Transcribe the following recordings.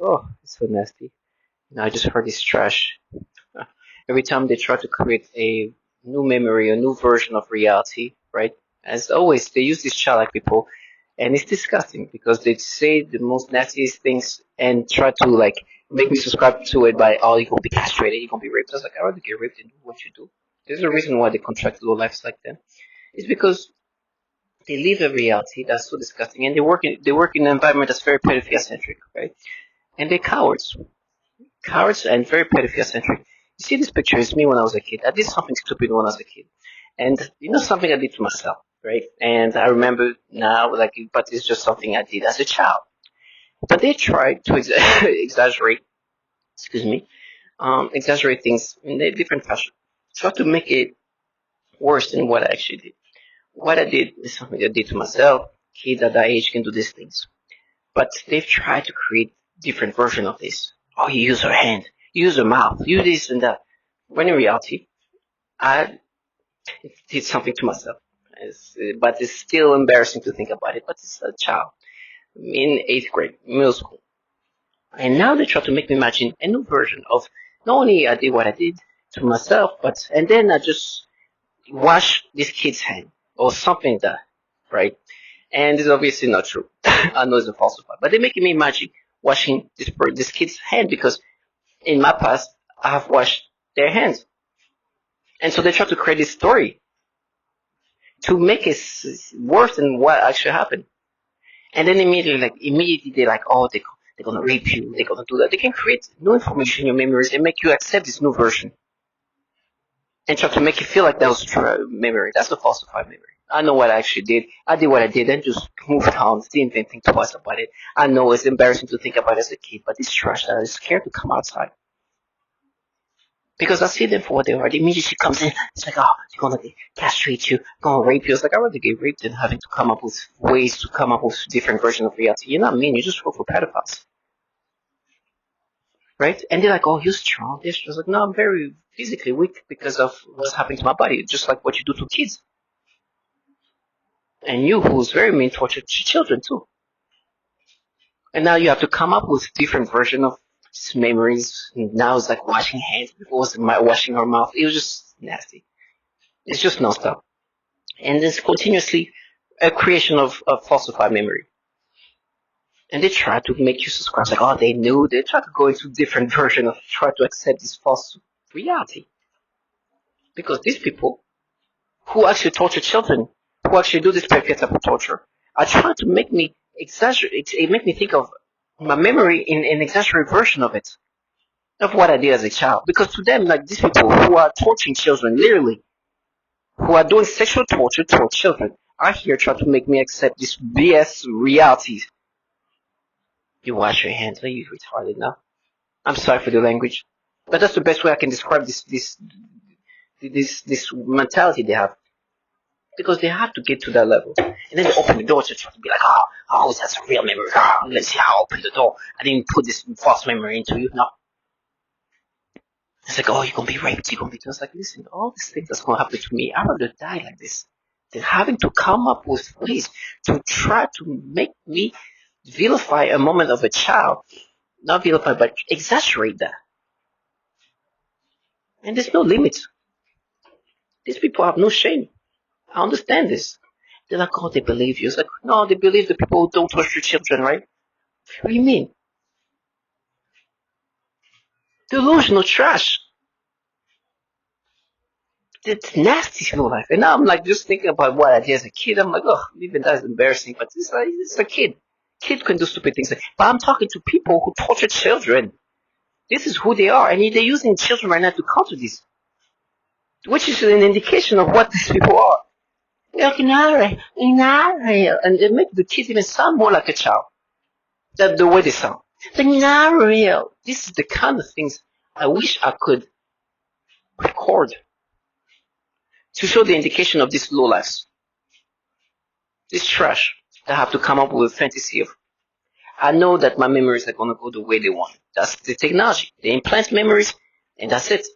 oh, it's so nasty. I just heard this trash. Every time they try to create a new memory, a new version of reality, right? As always, they use this childlike people, and it's disgusting because they say the most nastiest things and try to like make me subscribe to it by, oh, you're gonna be castrated, you're gonna be raped. I was like, I rather get raped than do what you do. There's a reason why they contract low lives like that. It's because they live a reality that's so disgusting, and they work in an environment that's very pedophilia centric, right? And they're cowards and very pedophilia centric. You see, this picture is me when I was a kid. I did something stupid when I was a kid, and something I did to myself, right? And I remember now, like, but it's just something I did as a child. But they tried to exaggerate, excuse me, exaggerate things in a different fashion, try to make it worse than what I actually did. What I did is something I did to myself. Kids at that age can do these things. But they've tried to create different version of this. Oh, you use your hand, you use your mouth, you this and that. When in reality, I did something to myself. But it's still embarrassing to think about it. But it's a child in 8th grade, middle school. And now they try to make me imagine a new version of not only I did what I did to myself, but and then I just wash this kid's hand or something like that, right? And it's obviously not true. I know it's a falsified, but they're making me imagine washing this kid's hand because in my past I have washed their hands, and so they try to create this story to make it worse than what actually happened. And then immediately they're like, oh, they're gonna rape you, they're gonna do that. They can create new information in your memories and make you accept this new version and try to make you feel like that was true memory. That's a falsified memory. I know what I actually did. I did what I did and just moved on. Didn't even think twice about it. I know it's embarrassing to think about it as a kid, but it's trash that I was scared to come outside. Because I see them for what they are. The immediately she comes in, it's like, oh, they're gonna castrate you, gonna rape you. It's like, I rather get raped than having to come up with ways to come up with different versions of reality. You're not mean, you just work for pedophiles. Right? And they're like, oh, you're strong. They're just like, no, I'm very physically weak because of what's happening to my body, just like what you do to kids. And you, who's very mean, torture children too. And now you have to come up with different version of memories. Now it's like washing hands. Before it was washing her mouth. It was just nasty. It's just nonstop. And it's continuously a creation of falsified memory. And they try to make you subscribe. Like, oh, they knew. They try to go into different version of try to accept this false reality. Because these people who actually torture children, who actually do this type of torture, are trying to make me exaggerate. It make me think of my memory in an exaggerated version of it, of what I did as a child. Because to them, like these people who are torturing children, literally, who are doing sexual torture to children, are here trying to make me accept this BS reality. You wash your hands. Are you retarded now? I'm sorry for the language, but that's the best way I can describe this mentality they have. Because they have to get to that level. And then they open the door to try to be like, oh, that's a real memory. Oh, let's see how I open the door. I didn't put this false memory into you. No. It's like, oh, you're going to be raped. You're going to be just like, listen, all these things that's going to happen to me, I'd rather die like this than having to come up with ways to try to make me vilify a moment of a child. Not vilify, but exaggerate that. And there's no limit. These people have no shame. I understand this. They're like, oh, they believe you. It's like, no, they believe the people who don't torture children, right? What do you mean? Delusional trash. It's nasty real life. And now I'm like just thinking about what I did as a kid. I'm like, oh, even that's embarrassing. But it's a kid. Kids can do stupid things. But I'm talking to people who torture children. This is who they are. And they're using children right now to counter this. Which is an indication of what these people are. They're like, and it makes the kids even sound more like a child. That the way they sound. They're not real. This is the kind of things I wish I could record to show the indication of these low lives. This trash that have to come up with a fantasy of. I know that my memories are going to go the way they want. That's the technology. They implant memories, and that's it.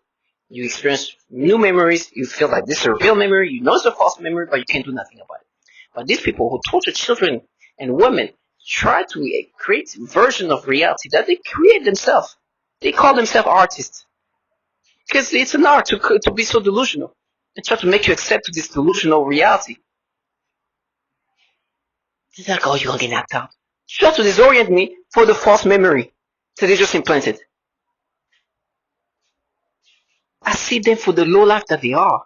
You experience new memories. You feel like this is a real memory. You know it's a false memory, but you can't do nothing about it. But these people who torture children and women try to create a version of reality that they create themselves. They call themselves artists because it's an art to be so delusional and try to make you accept this delusional reality. It's like, oh, you're gonna get knocked out. Try to disorient me for the false memory that they just implanted. I see them for the low life that they are.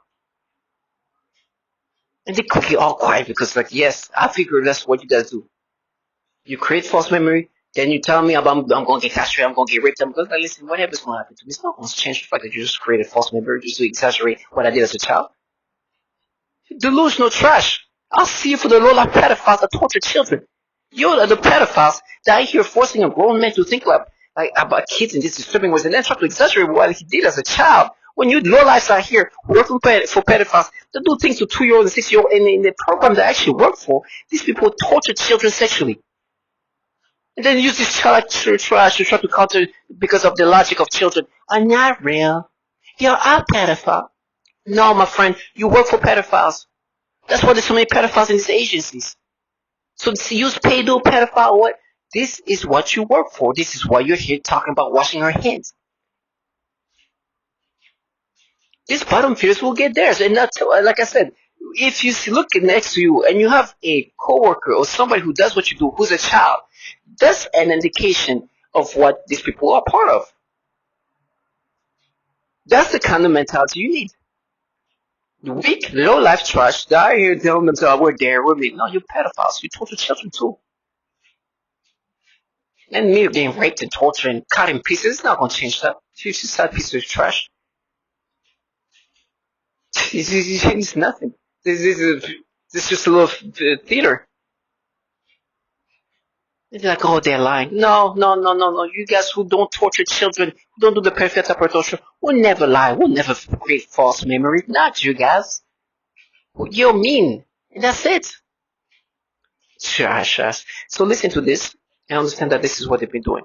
And they quickly all quiet because, like, yes, I figure that's what you guys do. You create false memory, then you tell me about I'm going to get castrated, I'm going to get raped. I'm going to listen, whatever's going to happen to me, it's not going to change the fact that you just created false memory just to exaggerate what I did as a child. Delusional trash. I'll see you for the low-life pedophiles that torture children. You're the pedophiles that are here forcing a grown man to think like about kids in this disturbing ways and then try to exaggerate what he did as a child. When you low-lifes are here working for pedophiles that do things to 2-year-olds and 6-year-olds, and in the program that I actually work for, these people torture children sexually. And then use this child trash to try to counter because of the logic of children are not real. You're a pedophile. No, my friend, you work for pedophiles. That's why there's so many pedophiles in these agencies. So use pedo, pedophile, what? This is what you work for. This is why you're here talking about washing our hands. These bottom feeders will get theirs. And that's, like I said, if you look next to you and you have a coworker or somebody who does what you do, who's a child, that's an indication of what these people are part of. That's the kind of mentality you need. The weak, low-life trash that are here telling themselves, we're there, we're me. No, you're pedophiles. You torture children too. And me being raped and tortured and cut in pieces, it's not going to change that. She's just a piece of trash. It's nothing. This is just a little theater. It's like, oh, they're lying. No. You guys who don't torture children, who don't do the perfect type of torture, will never lie. Will never create false memory. Not you guys. You're mean. And that's it. Trash. So listen to this and understand that this is what they've been doing.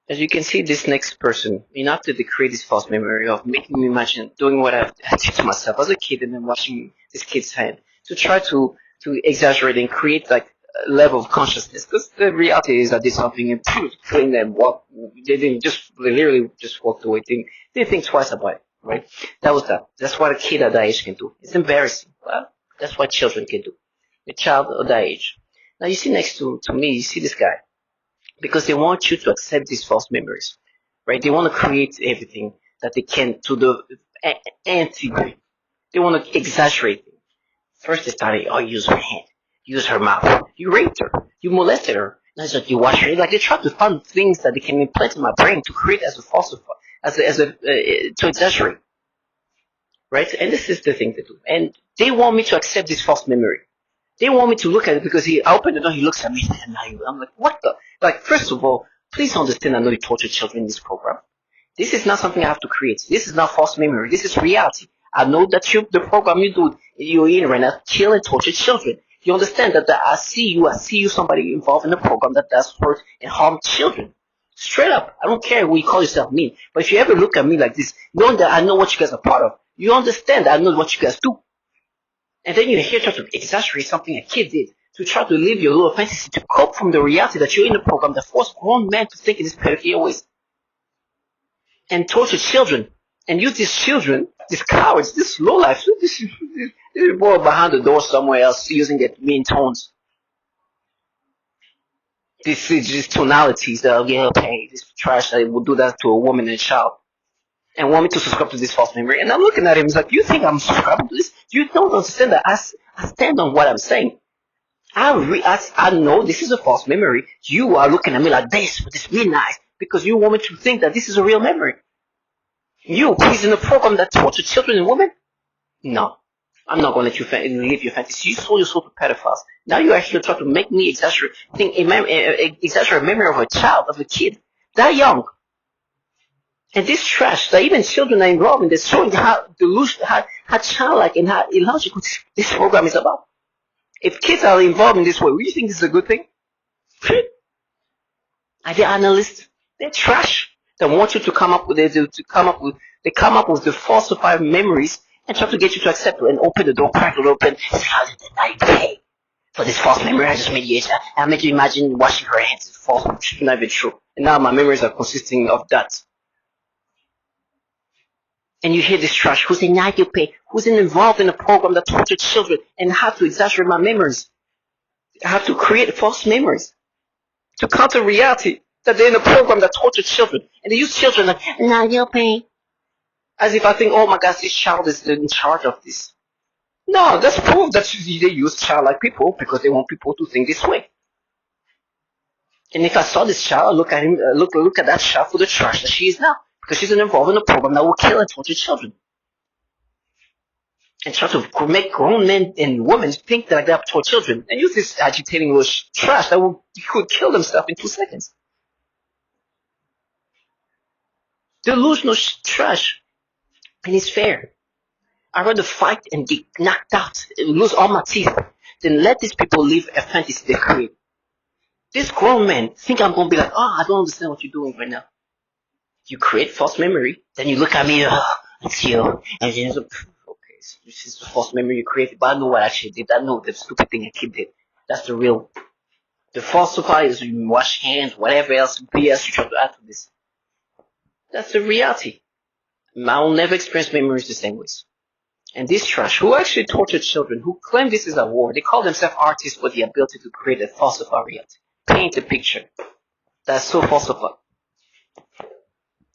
As you can see, this next person, after they create this false memory of making me imagine doing what I did to myself as a kid and then watching this kid's hand to try to exaggerate and create like a level of consciousness. Because the reality is that did something and putting them walk. They literally just walked away. They didn't think twice about it, right? That was that. That's what a kid at that age can do. It's embarrassing. Well, that's what children can do. A child at that age. Now you see next to me, you see this guy because they want you to accept these false memories, right? They want to create everything that they can to the nth degree. They want to exaggerate it. First they started, oh, use her hand, use her mouth. You raped her, you molested her. Now it's like you wash her. Like they try to find things that they can implant in my brain to create as a falsify, to exaggerate, right? And this is the thing they do. And they want me to accept this false memory. They want me to look at it because I opened the door, he looks at me, and I'm like, what the? Like, first of all, please understand I know you torture children in this program. This is not something I have to create. This is not false memory. This is reality. I know that the program you're in right now, kill and torture children. You understand that I see you somebody involved in a program that does hurt and harm children. Straight up. I don't care what you call yourself mean. But if you ever look at me like this, knowing that I know what you guys are part of, you understand that I know what you guys do. And then you're here trying to exaggerate something a kid did to try to live your little fantasy to cope from the reality that you're in a program that forces grown men to think in this pedophile ways and torture children and use these children, these cowards, these lowlifes, this boy behind the door somewhere else using their mean tones. These tonalities that this trash that would do that to a woman and a child. And want me to subscribe to this false memory. And I'm looking at him, he's like, you think I'm subscribing to this? You don't understand that I stand on what I'm saying. I know this is a false memory. You are looking at me like this with this midnight because you want me to think that this is a real memory. He's in a program that tortures children and women? No. I'm not going to let you live your fantasy. You sold your soul to pedophiles. Now you are here trying to make me exaggerate a memory of a child, of a kid, that young. And this trash that even children are involved in, they're showing how delusional, how childlike and how illogical this program is about. If kids are involved in this way, do you think this is a good thing? Are they analysts? They're trash. They want you to come up with they come up with the falsified memories and try to get you to accept it and open the door, crack it open. How did I pay for this false memory I just made you? I made you imagine washing her hands. It's false, which is not even true. And now my memories are consisting of that. And you hear this trash who's in NYC, who's involved in a program that tortured children and have to exaggerate my memories. I have to create false memories to counter reality that they're in a program that tortured children. And they use children like, NYC, as if I think, oh my gosh, this child is in charge of this. No, that's proof that they use childlike people because they want people to think this way. And if I saw this child, look at him, look at that child for the trash that she is now, because she's involved in a program that will kill and torture children, and try to make grown men and women think that they're torture children, and use this agitating little trash that could kill themselves in 2 seconds. Delusional trash, and it's fair. I'd rather fight and get knocked out, and lose all my teeth, than let these people live a fantasy they create. These grown men think I'm gonna be like, oh, I don't understand what you're doing right now. You create false memory, then you look at me, oh, it's you, and then okay, so this is the false memory you created, but I know what I actually did. I know the stupid thing I kid did. That's the real. The falsify is you wash hands, whatever else BS you try to add to this. That's the reality. I will never experience memories the same ways. And this trash, who actually tortured children, who claim this is a war, they call themselves artists with the ability to create a falsified reality. Paint a picture that's so falsified.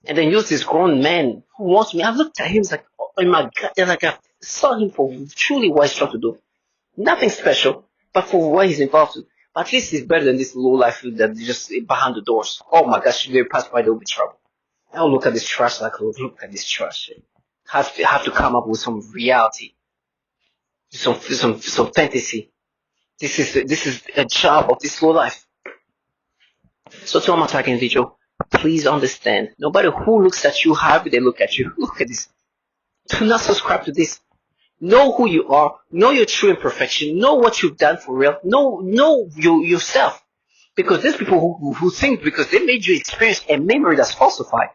And then use this grown man who wants me. I looked at him, it's like, oh my God, like I saw him for truly what he's trying to do. Nothing special, but for what he's involved in. But at least he's better than this low life that just behind the doors. Oh my gosh, if they pass by, they'll be trouble. I'll look at this trash like, look at this trash. Have to come up with some reality, some fantasy. This is a job of this low life. So to my target individual, please understand, no matter who looks at you, however they look at you, look at this. Do not subscribe to this. Know who you are. Know your true imperfection. Know what you've done for real. Know yourself. Because there's people who think because they made you experience a memory that's falsified,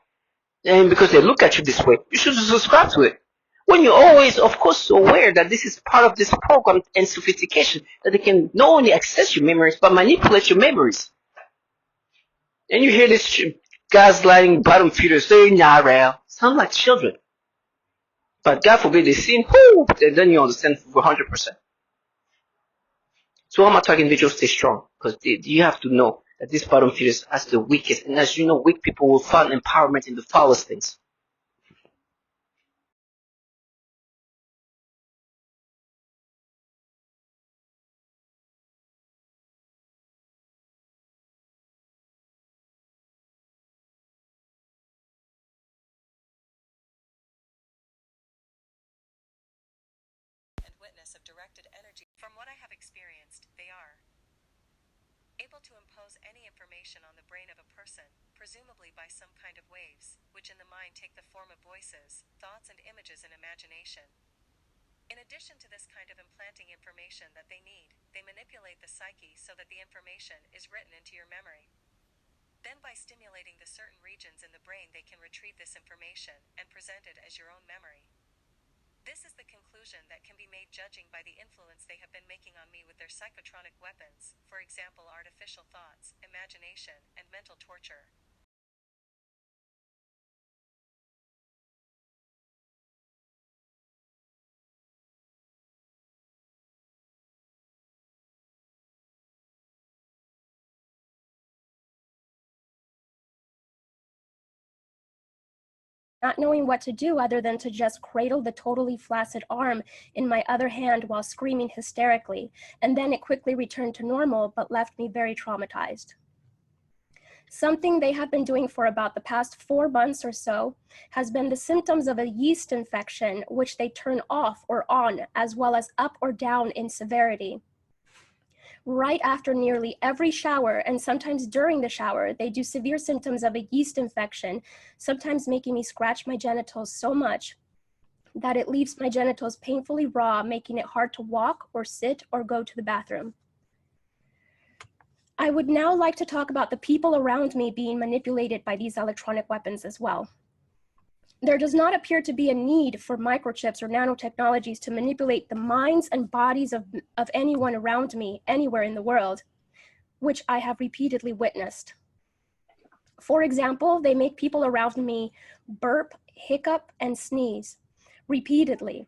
and because they look at you this way, you should subscribe to it. When you're always, of course, aware that this is part of this program and sophistication, that they can not only access your memories, but manipulate your memories. And you hear this gaslighting bottom feeders saying, nah, real. Sound like children. But God forbid they sin, and then you understand 100%. So all my target individuals, stay strong, because you have to know that this bottom feeders are the weakest, and as you know, weak people will find empowerment in the foulest things. And witness of directed energy. From what I have experienced, they are able to impose any information on the brain of a person, presumably by some kind of waves, which in the mind take the form of voices, thoughts and images in imagination. In addition to this kind of implanting information that they need, they manipulate the psyche so that the information is written into your memory. Then by stimulating the certain regions in the brain they can retrieve this information and present it as your own memory. This is the conclusion that can be made judging by the influence they have been making on me with their psychotronic weapons, for example artificial thoughts, imagination, and mental torture. Not knowing what to do other than to just cradle the totally flaccid arm in my other hand while screaming hysterically, and then it quickly returned to normal but left me very traumatized. Something they have been doing for about the past 4 months or so has been the symptoms of a yeast infection, which they turn off or on, as well as up or down in severity. Right after nearly every shower, and sometimes during the shower, they do severe symptoms of a yeast infection, sometimes making me scratch my genitals so much that it leaves my genitals painfully raw, making it hard to walk or sit or go to the bathroom. I would now like to talk about the people around me being manipulated by these electronic weapons as well. There does not appear to be a need for microchips or nanotechnologies to manipulate the minds and bodies of anyone around me, anywhere in the world, which I have repeatedly witnessed. For example, they make people around me burp, hiccup, and sneeze repeatedly,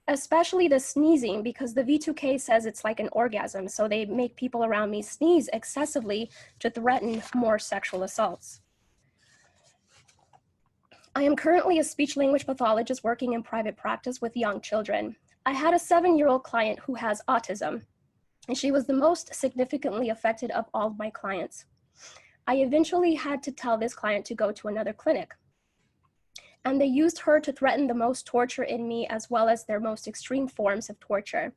especially the sneezing, because the V2K says it's like an orgasm, so they make people around me sneeze excessively to threaten more sexual assaults. I am currently a speech-language pathologist working in private practice with young children. I had a 7-year-old client who has autism, and she was the most significantly affected of all of my clients. I eventually had to tell this client to go to another clinic, and they used her to threaten the most torture in me, as well as their most extreme forms of torture.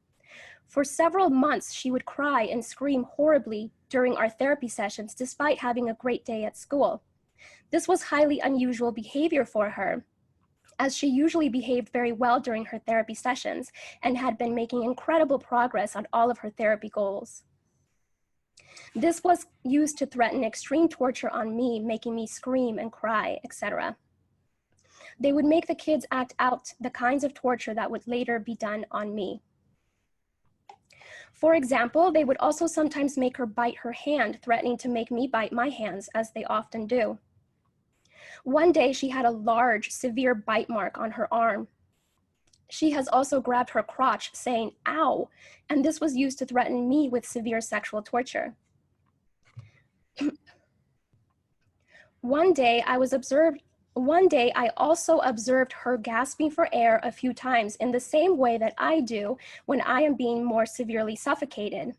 For several months, she would cry and scream horribly during our therapy sessions, despite having a great day at school. This was highly unusual behavior for her, as she usually behaved very well during her therapy sessions and had been making incredible progress on all of her therapy goals. This was used to threaten extreme torture on me, making me scream and cry, etc. They would make the kids act out the kinds of torture that would later be done on me. For example, they would also sometimes make her bite her hand, threatening to make me bite my hands, as they often do. One day, she had a large, severe bite mark on her arm. She has also grabbed her crotch, saying, "Ow," and this was used to threaten me with severe sexual torture. One day, I also observed her gasping for air a few times in the same way that I do when I am being more severely suffocated.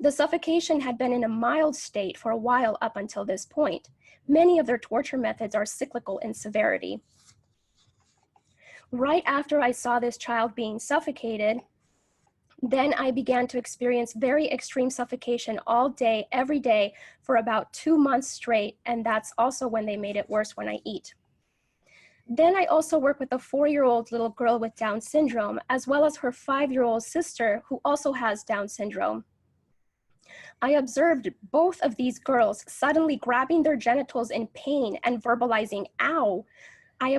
The suffocation had been in a mild state for a while up until this point. Many of their torture methods are cyclical in severity. Right after I saw this child being suffocated, then I began to experience very extreme suffocation all day, every day, for about 2 months straight, and that's also when they made it worse when I eat. Then I also work with a 4-year-old little girl with Down syndrome, as well as her 5-year-old sister who also has Down syndrome. I observed both of these girls suddenly grabbing their genitals in pain and verbalizing, "Ow." I